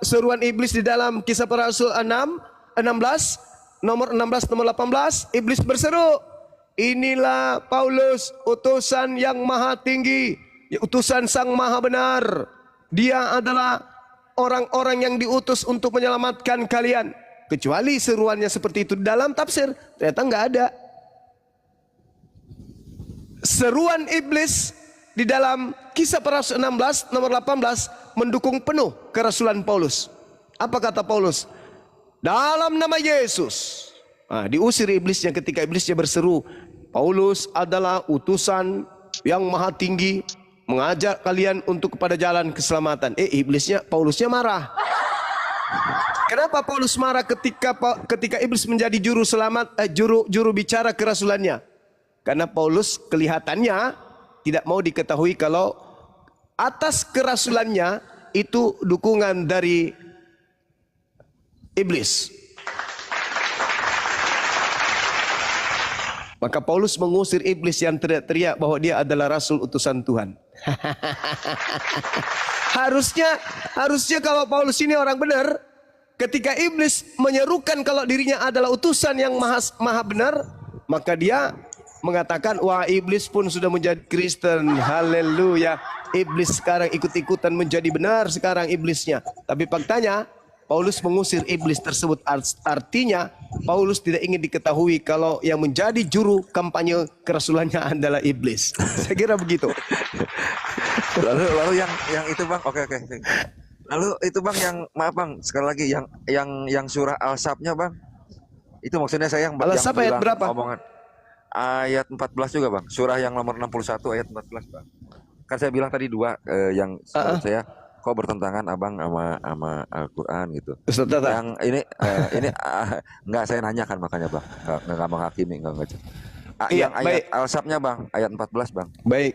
seruan iblis di dalam Kisah Para Rasul 16, nomor 16, nomor 18, iblis berseru, inilah Paulus, utusan yang maha tinggi, utusan Sang Maha Benar. Dia adalah orang-orang yang diutus untuk menyelamatkan kalian. Kecuali seruannya seperti itu dalam tafsir, ternyata nggak ada. Seruan iblis di dalam Kisah Para Rasul 16 nomor 18 mendukung penuh kerasulan Paulus. Apa kata Paulus? Dalam nama Yesus. Nah, diusir iblisnya ketika iblisnya berseru, Paulus adalah utusan yang maha tinggi, mengajak kalian untuk kepada jalan keselamatan. Iblisnya, Paulusnya marah. Kenapa Paulus marah ketika iblis menjadi juru bicara kerasulannya? Karena Paulus kelihatannya tidak mau diketahui kalau atas kerasulannya itu dukungan dari iblis. Maka Paulus mengusir iblis yang teriak-teriak bahwa dia adalah rasul utusan Tuhan. Harusnya kalau Paulus ini orang benar, ketika iblis menyerukan kalau dirinya adalah utusan yang maha benar, maka dia mengatakan, wah, iblis pun sudah menjadi Kristen. Haleluya. Iblis sekarang ikut-ikutan menjadi benar sekarang iblisnya. Tapi faktanya Paulus mengusir iblis tersebut. Artinya Paulus tidak ingin diketahui kalau yang menjadi juru kampanye kerasulannya adalah iblis. Saya kira begitu. Lalu yang itu Bang, oke. Lalu itu Bang, yang maaf Bang, sekali lagi yang surah Al-Sabnya Bang. Itu maksudnya saya yang Al-Sab ayat berapa? Omongan ayat 14 juga Bang. Surah yang nomor 61 ayat 14 Bang. Kan saya bilang tadi dua yang menurut saya kok bertentangan Abang sama Al-Qur'an gitu. Yang ini enggak, saya nanyakan makanya Bang. Enggak menghakimi, enggak. Yang ayat Al-Sabnya Bang, ayat 14 Bang. Baik.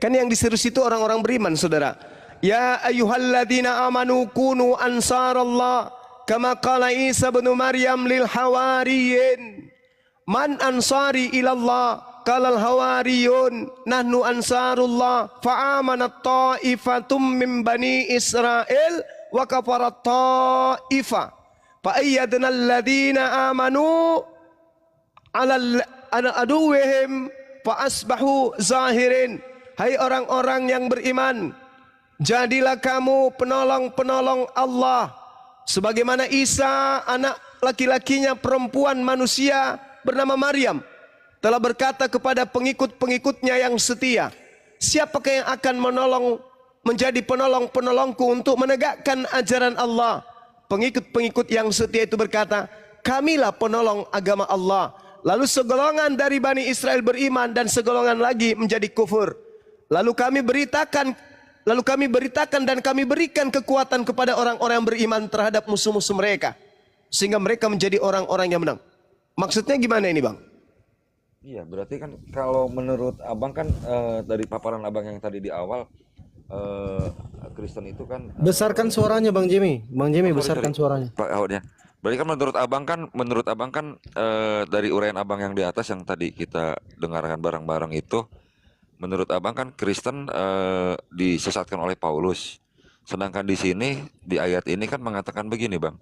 Kan yang diseru itu orang-orang beriman, Saudara. Ya ayyuhalladzina amanu kunu ansarallah kama qala Isa bin Maryam lil hawariyin. Man ansari ilallah qalal hawariyun nahnu ansarullah fa'amanat ta'ifatum min bani Israel wa kafarat ta'ifa fa ayyadna alladhina amanu ala aduwwihim fa asbahu zahirin. Hai orang-orang yang beriman, jadilah kamu penolong-penolong Allah sebagaimana Isa anak laki-lakinya perempuan manusia bernama Maryam telah berkata kepada pengikut-pengikutnya yang setia, siapakah yang akan menjadi penolong-penolongku untuk menegakkan ajaran Allah? Pengikut-pengikut yang setia itu berkata, kamilah penolong agama Allah. Lalu segolongan dari Bani Israel beriman dan segolongan lagi menjadi kufur. Lalu kami beritakan dan kami berikan kekuatan kepada orang-orang yang beriman terhadap musuh-musuh mereka, sehingga mereka menjadi orang-orang yang menang. Maksudnya gimana ini Bang? Iya, berarti kan kalau menurut Abang kan dari paparan Abang yang tadi di awal, Kristen itu kan besarkan suaranya Bang Jimmy. Bang Jimmy besarkan suaranya. Berarti kan menurut Abang kan dari uraian Abang yang di atas yang tadi kita dengarkan bareng-bareng itu, menurut Abang kan Kristen disesatkan oleh Paulus. Sedangkan di sini di ayat ini kan mengatakan begini Bang.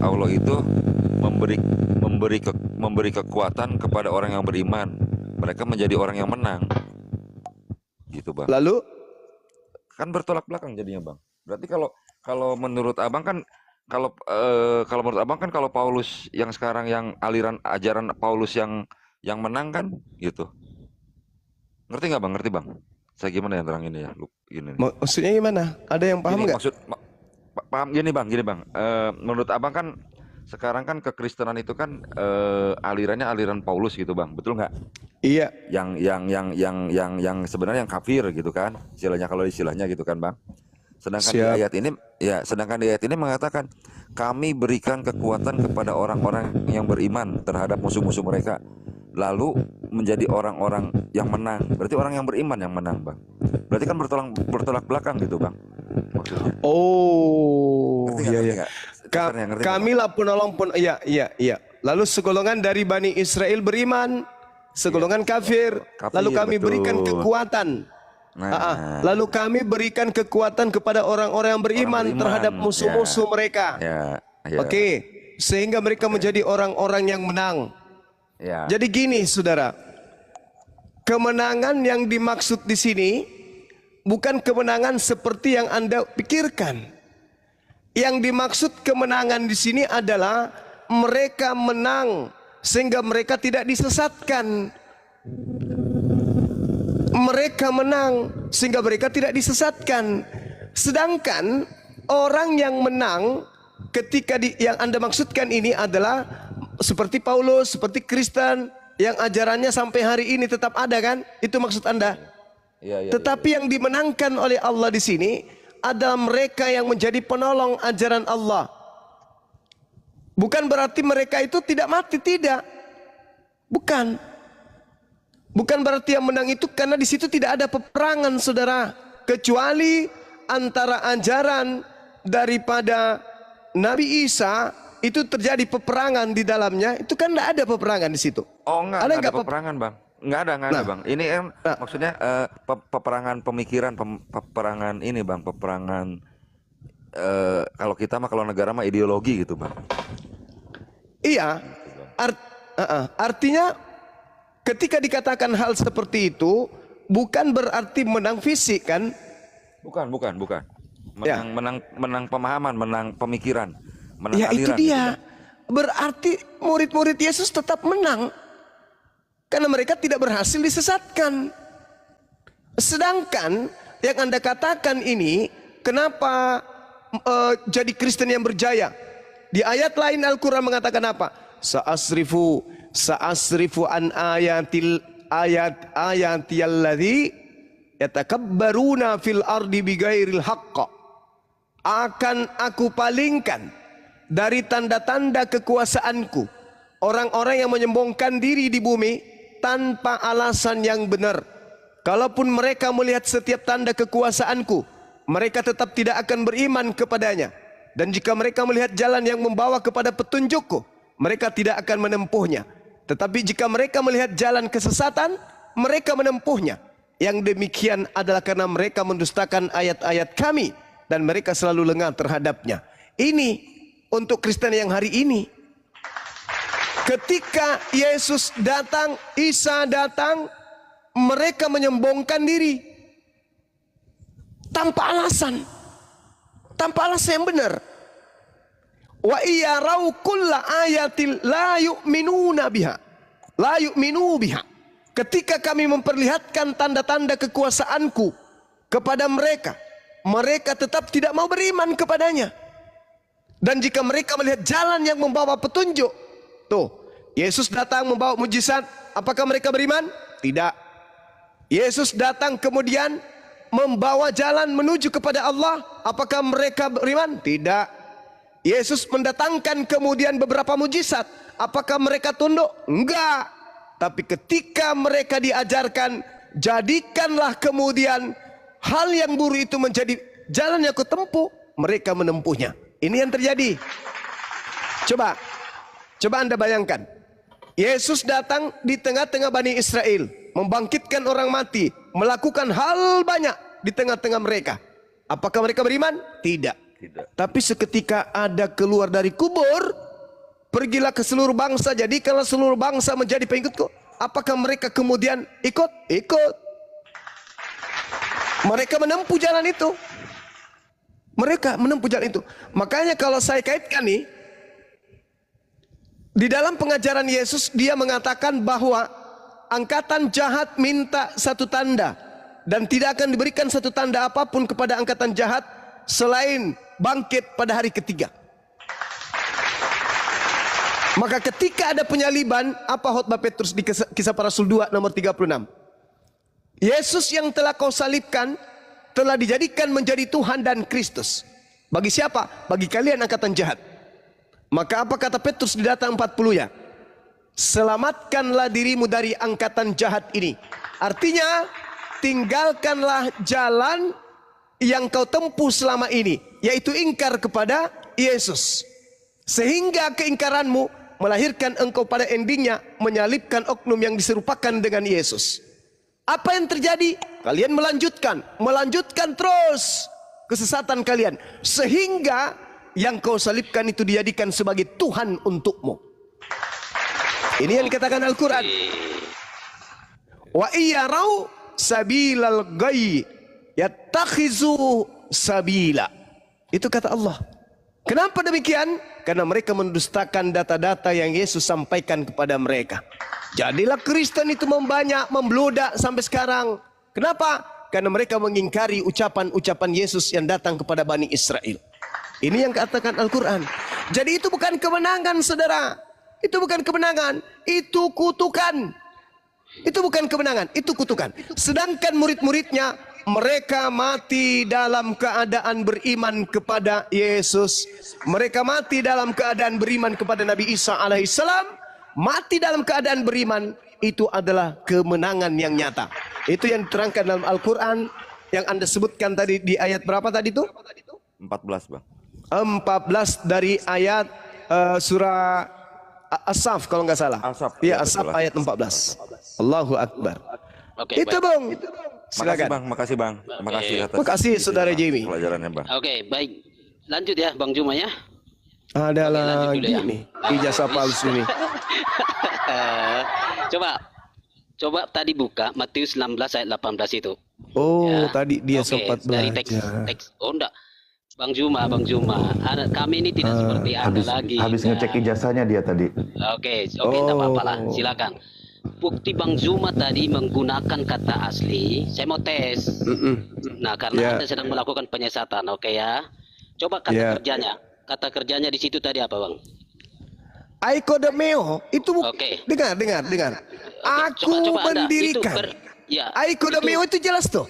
Allah itu memberi kekuatan kepada orang yang beriman. Mereka menjadi orang yang menang. Gitu Bang. Lalu kan bertolak belakang jadinya Bang. Berarti kalau menurut Abang kan kalau menurut Abang kan kalau Paulus yang sekarang yang aliran ajaran Paulus yang menang kan gitu. Ngerti nggak Bang? Ngerti Bang? Saya gimana yang terang ini ya? Gini. Maksudnya gimana? Ada yang paham nggak? Paham gini Bang. Menurut Abang kan sekarang kan kekristenan itu kan alirannya aliran Paulus gitu Bang, betul nggak? Iya. Yang sebenarnya yang kafir gitu kan, istilahnya gitu kan Bang. Sedangkan Siap. di ayat ini mengatakan kami berikan kekuatan kepada orang-orang yang beriman terhadap musuh-musuh mereka, lalu menjadi orang-orang yang menang. Berarti orang yang beriman yang menang Bang. Berarti kan bertolak belakang gitu Bang maksudnya. Oh, iya. Kamilah penolong iya. Lalu segolongan dari Bani Israel beriman, segolongan kafir. Lalu kami betul. berikan kekuatan Lalu kami berikan kekuatan kepada orang-orang yang beriman terhadap musuh-musuh mereka. Oke, sehingga mereka menjadi orang-orang yang menang. Jadi gini, saudara, kemenangan yang dimaksud di sini bukan kemenangan seperti yang Anda pikirkan. Yang dimaksud kemenangan di sini adalah mereka menang sehingga mereka tidak disesatkan. Mereka menang sehingga mereka tidak disesatkan. Sedangkan orang yang menang ketika yang Anda maksudkan ini adalah seperti Paulus, seperti Kristen yang ajarannya sampai hari ini tetap ada kan? Itu maksud Anda. Tetapi yang dimenangkan oleh Allah di sini adalah mereka yang menjadi penolong ajaran Allah. Bukan berarti mereka itu tidak mati, tidak. Bukan. Bukan berarti yang menang itu karena di situ tidak ada peperangan, saudara. Kecuali antara ajaran daripada Nabi Isa itu terjadi peperangan di dalamnya. Itu kan tidak ada peperangan di situ. Oh enggak ada peperangan, Bang. Enggak ada, Bang. Ini maksudnya peperangan pemikiran, peperangan ini, Bang. Peperangan kalau kita mah, kalau negara mah ideologi gitu, Bang. Iya. Artinya ketika dikatakan hal seperti itu bukan berarti menang fisik kan? Bukan. Menang pemahaman, menang pemikiran, menang aliran. Itu dia. Gitu, berarti murid-murid Yesus tetap menang karena mereka tidak berhasil disesatkan. Sedangkan yang Anda katakan ini, kenapa jadi Kristen yang berjaya? Di ayat lain Al-Quran mengatakan apa? Sa'asrifu an ayati alladhi yatakabbaruna fil ardi bighairil haqq. Akan aku palingkan dari tanda-tanda kekuasaanku orang-orang yang menyombongkan diri di bumi tanpa alasan yang benar. Kalaupun mereka melihat setiap tanda kekuasaanku, mereka tetap tidak akan beriman kepadanya. Dan jika mereka melihat jalan yang membawa kepada petunjukku, mereka tidak akan menempuhnya. Tetapi jika mereka melihat jalan kesesatan, mereka menempuhnya. Yang demikian adalah karena mereka mendustakan ayat-ayat kami dan mereka selalu lengah terhadapnya. Ini untuk Kristen yang hari ini. Ketika Yesus datang, Isa datang, mereka menyombongkan diri tanpa alasan. Tanpa alasan yang benar. Wa iyarau kulla ayatil la yu'minuna biha. La yu'minu biha. Ketika kami memperlihatkan tanda-tanda kekuasaanku kepada mereka, mereka tetap tidak mau beriman kepadanya. Dan jika mereka melihat jalan yang membawa petunjuk, tuh, Yesus datang membawa mujizat, apakah mereka beriman? Tidak. Yesus datang kemudian membawa jalan menuju kepada Allah, apakah mereka beriman? Tidak. Yesus mendatangkan kemudian beberapa mujizat, apakah mereka tunduk? Enggak. Tapi ketika mereka diajarkan, jadikanlah kemudian hal yang buruk itu menjadi jalan yang kau tempuh, mereka menempuhnya. Ini yang terjadi. Coba Anda bayangkan, Yesus datang di tengah-tengah Bani Israel, membangkitkan orang mati, melakukan hal banyak di tengah-tengah mereka. Apakah mereka beriman? Tidak. Tapi seketika ada keluar dari kubur, pergilah ke seluruh bangsa, jadikanlah seluruh bangsa menjadi pengikutku. Apakah mereka kemudian ikut? Ikut. Mereka menempuh jalan itu. Mereka menempuh jalan itu. Makanya kalau saya kaitkan nih, di dalam pengajaran Yesus, dia mengatakan bahwa angkatan jahat minta satu tanda, dan tidak akan diberikan satu tanda apapun kepada angkatan jahat selain bangkit pada hari ketiga. Maka ketika ada penyaliban, apa khotbah Petrus di Kisah Para Rasul 2 nomor 36? Yesus yang telah kau salibkan telah dijadikan menjadi Tuhan dan Kristus. Bagi siapa? Bagi kalian angkatan jahat. Maka apa kata Petrus di Data 40 ya? Selamatkanlah dirimu dari angkatan jahat ini. Artinya, tinggalkanlah jalan yang kau tempuh selama ini, yaitu ingkar kepada Yesus. Sehingga keingkaranmu melahirkan engkau pada endingnya menyalibkan oknum yang diserupakan dengan Yesus. Apa yang terjadi? Kalian melanjutkan terus kesesatan kalian, sehingga yang kau salibkan itu dijadikan sebagai Tuhan untukmu. Ini yang dikatakan Al-Quran. Wa iyarau sabilal ghayy yattakhizu sabila. Itu kata Allah. Kenapa demikian? Karena mereka mendustakan data-data yang Yesus sampaikan kepada mereka. Jadilah Kristen itu membanyak, membludak sampai sekarang. Kenapa? Karena mereka mengingkari ucapan-ucapan Yesus yang datang kepada Bani Israel. Ini yang katakan Al-Quran. Jadi itu bukan kemenangan, saudara. Itu bukan kemenangan, itu kutukan. Itu bukan kemenangan, itu kutukan. Sedangkan murid-muridnya, mereka mati dalam keadaan beriman kepada Yesus. Mereka mati dalam keadaan beriman kepada Nabi Isa alaihissalam. Mati dalam keadaan beriman, itu adalah kemenangan yang nyata. Itu yang diterangkan dalam Al-Quran yang Anda sebutkan tadi di ayat berapa tadi itu? 14 bang. 14 dari ayat surah As-Saff kalau nggak salah. Iya, As-Saff ayat 14. Allahu Akbar. Oke, itu baik. Bang. Silakan. Makasih bang. Makasih atas Makasih saudara Jamie. pelajarannya bang. Oke, baik. Lanjut ya Bang Juma ya. Ada lanjut lagi dulu ya. nih ijazah palsu nih. Coba tadi buka Matius 19 ayat 18 itu. Oh, Ya. tadi dia Oke, sempat dari belajar. teks. Oh enggak. Bang Juma, kami ini tidak seperti Anda lagi. Habis ngecek ijazahnya dia tadi. Oke, enggak apa-apa lah. Silakan. Bukti Bang Juma tadi menggunakan kata asli. Saya mau tes. Nah, karena Anda sedang melakukan penyesatan, oke ya. Coba kata kerjanya. Kata kerjanya di situ tadi apa, Bang? Aikodemeo itu Oke. dengar. Aku coba Anda, mendirikan. ya, Aikodemeo itu jelas tuh.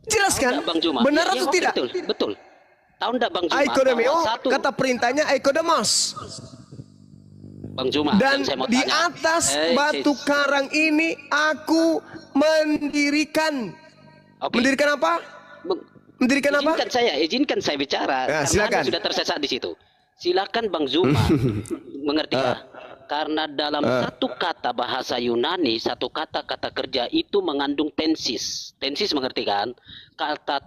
Jelas tahu kan? nggak, Bang Juma? Benar Ya, atau oke, tidak? Betul. Tahu enggak Bang Juma? Aikodemeo Bahwa satu, kata perintahnya aikodemos. Bang Juma, Dan saya mau di tanya. atas batu karang ini aku mendirikan. Oke. Mendirikan apa? Bang- Mendirikan apa? Izinkan saya bicara. Ya, karena silakan. Anda sudah tersesat di situ. Silakan Bang Zuma. Mengerti ya? Karena dalam satu kata bahasa Yunani, satu kata kerja itu mengandung tensis. Tensis mengerti kan? Kata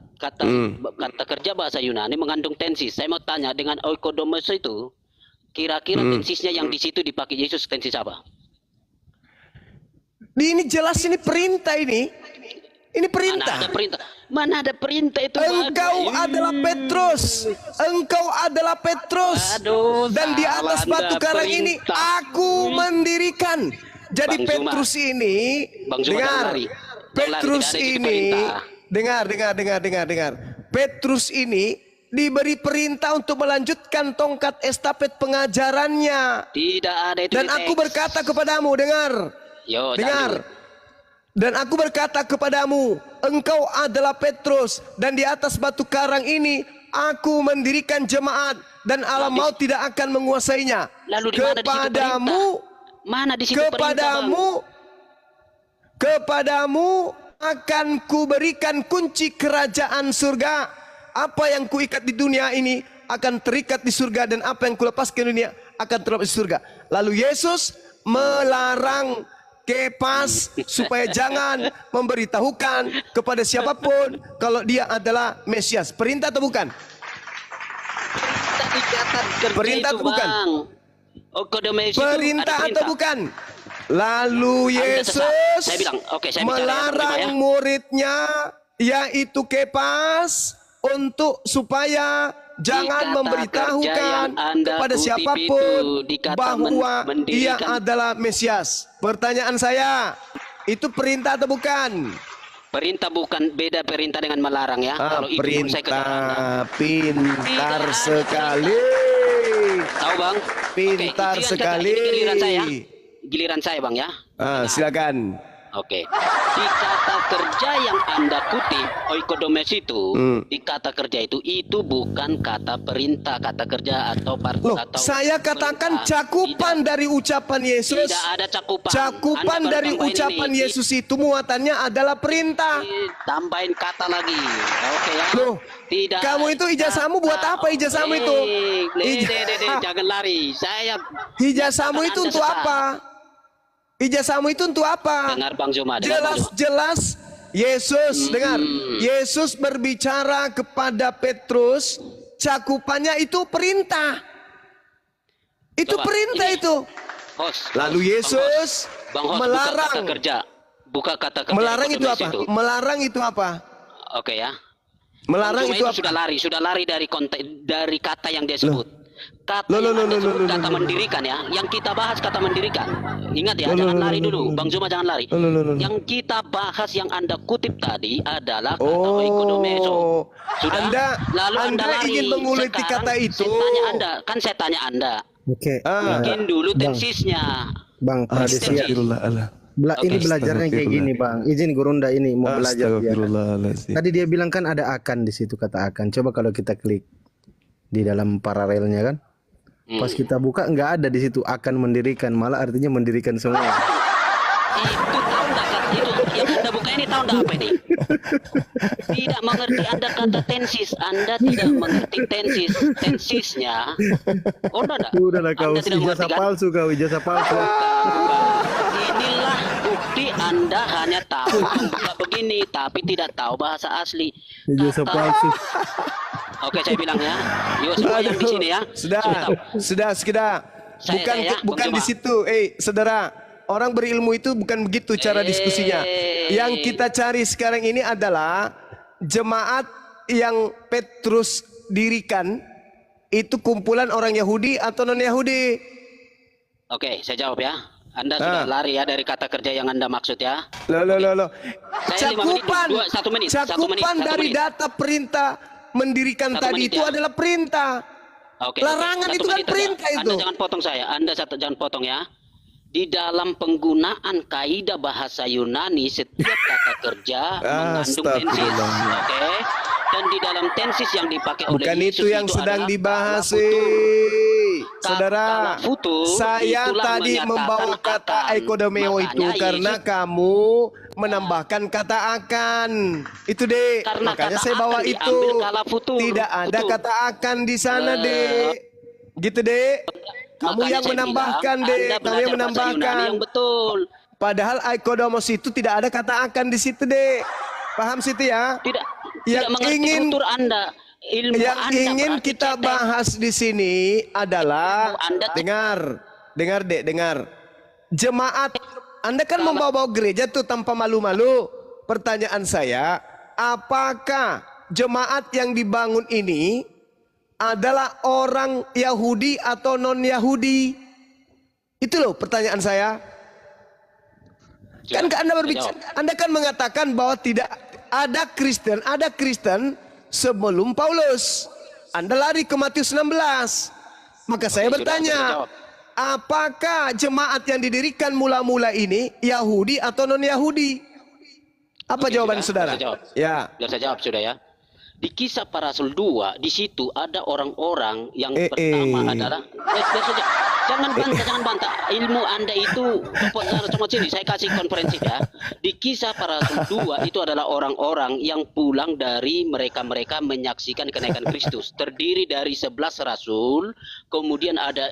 kerja bahasa Yunani mengandung tensis. Saya mau tanya dengan oikodomos itu, kira-kira tensisnya yang di situ dipakai Yesus tensis apa? Ini jelas ini perintah ini. Ini perintah. Mana ada perintah itu? Engkau adalah Petrus. Engkau adalah Petrus. Aduh, Dan di salah atas batu Anda, karang ini perintah. aku mendirikan. Jadi Bang Petrus Zuma. ini, Bang Zuma, dengar. jangan lari. Petrus Jangan lari, tidak ada itu ini, perintah. dengar. Petrus ini diberi perintah untuk melanjutkan tongkat estafet pengajarannya. Tidak ada itu. Dan di aku teks. berkata kepadamu, dengar. Yo, Dengar. jangan. Dan aku berkata kepadamu, engkau adalah Petrus, dan di atas batu karang ini aku mendirikan jemaat, dan alam maut tidak akan menguasainya. Lalu di mana di situ Kepadamu, perintah? Mana di situ perintah, Bang? kepadamu akan kuberikan kunci kerajaan surga. Apa yang kuikat di dunia ini akan terikat di surga, dan apa yang kulepaskan di dunia akan terlepas di surga. Lalu Yesus melarang Kepas supaya jangan memberitahukan kepada siapapun kalau dia adalah Mesias. Perintah atau bukan? Ikatan kerja Perintah itu, atau bukan? Bang. Oikodomos itu Perintah ada atau bukan? Lalu Anda Yesus sesat. Saya bilang, oke, saya bicara ya, melarang Bang Juma, ya. muridnya, yaitu Kepas, untuk supaya jangan kata memberitahukan kerja yang Anda kepada kutip siapapun itu, dikata bahwa ia mendirikan. adalah Mesias. Pertanyaan saya, itu perintah atau bukan? Perintah bukan, beda perintah dengan melarang ya. Kalau itu pun saya kejar Anda. Pintar Tidak ada sekali. Tahu Bang? Pintar Oke, sekali. ini giliran saya. Giliran saya Bang ya. Silakan. Oke. Di kata kerja yang Anda kutip, oikodomos itu, di kata kerja itu bukan kata perintah, kata kerja atau Loh, atau saya katakan perintah. cakupan dari ucapan Yesus. Tidak ada cakupan. Cakupan Anda baru dari tambahin ucapan ini. Yesus itu muatannya adalah perintah. Tambahin kata lagi. Oke ya. Loh, Tidak. kamu itu ijazahmu buat apa ijazahmu itu? Jangan lari. Saya Ijazahmu itu Anda untuk sesat. apa? Ijazahmu itu untuk apa? Dengar Bang Zuma. Dengar Bang Zuma. Jelas-jelas Yesus, dengar. Yesus berbicara kepada Petrus, cakupannya itu perintah. Itu Coba, perintah ini. itu. Lalu Yesus Bang Hos, melarang. buka kata kerja. Buka kata kerja. Melarang itu ekonomis apa? Melarang itu apa? Oke ya. Melarang Bang Zuma itu apa? sudah lari dari dari kata yang dia sebut. Kata Loh, yang loh, Anda loh, sebut loh, kata loh, mendirikan ya. Yang kita bahas kata mendirikan. Ingat ya, Loh, jangan loh, lari loh, dulu. loh, Bang Zuma jangan lari. loh. Yang kita bahas yang Anda kutip tadi adalah kata oikodomeso. Sudah? Lalu Anda Anda lari. ingin menguliti Sekarang kata itu. Saya tanya Anda, kan saya tanya Anda. Oke. Bikin dulu tensisnya. Bang Pradesia. Ini belajarnya kayak gini, Bang. Izin Gurunda ini mau belajar dia. Tadi dia bilang kan ada akan di situ, kata akan. Coba kalau kita klik di dalam paralelnya kan. Pas kita buka nggak ada di situ akan mendirikan, malah artinya mendirikan semua. Itu tahu nggak kan? Itu yang Anda buka ini tahu nggak apa ini? Tidak mengerti Anda kata tensis. Anda tidak mengerti tensis. Tensisnya. Udahlah kau Anda tidak ijazah mengerti, kan? palsu kau, ijazah palsu. Inilah bukti Anda hanya tahu membuka begini, tapi tidak tahu bahasa asli. Ijazah palsu. Oke, saya bilang ya. Yuk semua yang di sini ya. Sudah. Saya ya, Bukan Bang di situ. Saudara, orang berilmu itu bukan begitu cara diskusinya. Yang kita cari sekarang ini adalah jemaat yang Petrus dirikan itu kumpulan orang Yahudi atau non Yahudi? Oke, saya jawab ya. Anda sudah lari ya dari kata kerja yang Anda maksud ya. Loh. Saya 5 menit, satu menit. Dari data perintah mendirikan tadi itu adalah perintah. Oke, larangan itu kan perintah itu. Anda jangan potong saya. Jangan potong ya. Di dalam penggunaan kaidah bahasa Yunani setiap kata kerja mengandung tensis. Oke. Dan di dalam tensis yang dipakai oleh bukan Yesus itu yang sedang dibahas, saudara. Saya tadi membawa kata ekodomeo itu karena kamu menambahkan kata akan. Itu dek. Makanya saya bawa itu. Tidak ada kata akan di sana dek. Gitu dek. Kamu yang menambahkan dek. Kamu yang menambahkan. Betul. Padahal ekodomos itu tidak ada kata akan di situ dek. Paham situ ya? Tidak mengerti kultur Anda. Ilmu yang Anda ingin kita bahas di sini adalah dengar dek, dengar. Jemaat Anda kan membawa gereja tuh tanpa malu-malu. Pertanyaan saya, apakah jemaat yang dibangun ini adalah orang Yahudi atau non Yahudi? Itu loh pertanyaan saya. Kan Anda berbicara, Anda kan mengatakan bahwa tidak ada Kristen sebelum Paulus. Anda lari ke Matius 16. Maka saya bertanya, apakah jemaat yang didirikan mula-mula ini Yahudi atau non Yahudi? Apa jawaban saudara? Ya. Sudah saya jawab sudah ya. Di Kisah Para Rasul 2 di situ ada orang-orang yang pertama adalah jangan bantah ilmu Anda itu cuma sini saya kasih konferensi ya. Di Kisah Para Rasul 2 itu adalah orang-orang yang pulang dari mereka menyaksikan kenaikan Kristus, terdiri dari 11 rasul, kemudian ada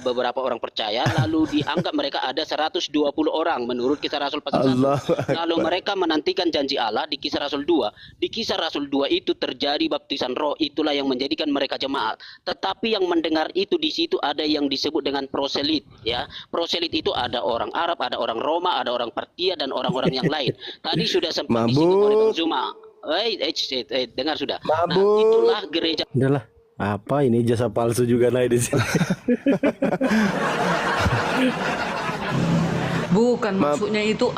beberapa orang percaya, lalu dianggap mereka ada 120 orang menurut Kisah Rasul pasal 1. Lalu mereka menantikan janji Allah di Kisah Rasul 2. Di Kisah Rasul 2 itu terjadi baptisan roh, itulah yang menjadikan mereka jemaat. Tetapi yang mendengar itu di situ ada yang disebut dengan proselit ya. Proselit itu ada orang Arab, ada orang Roma, ada orang Partia dan orang-orang yang lain. Tadi sudah sempat disinggung oleh Bang Zuma. Dengar sudah. Nah, itulah gereja. Udahlah. Apa ini jasa palsu juga naik di sini. Bukan maksudnya itu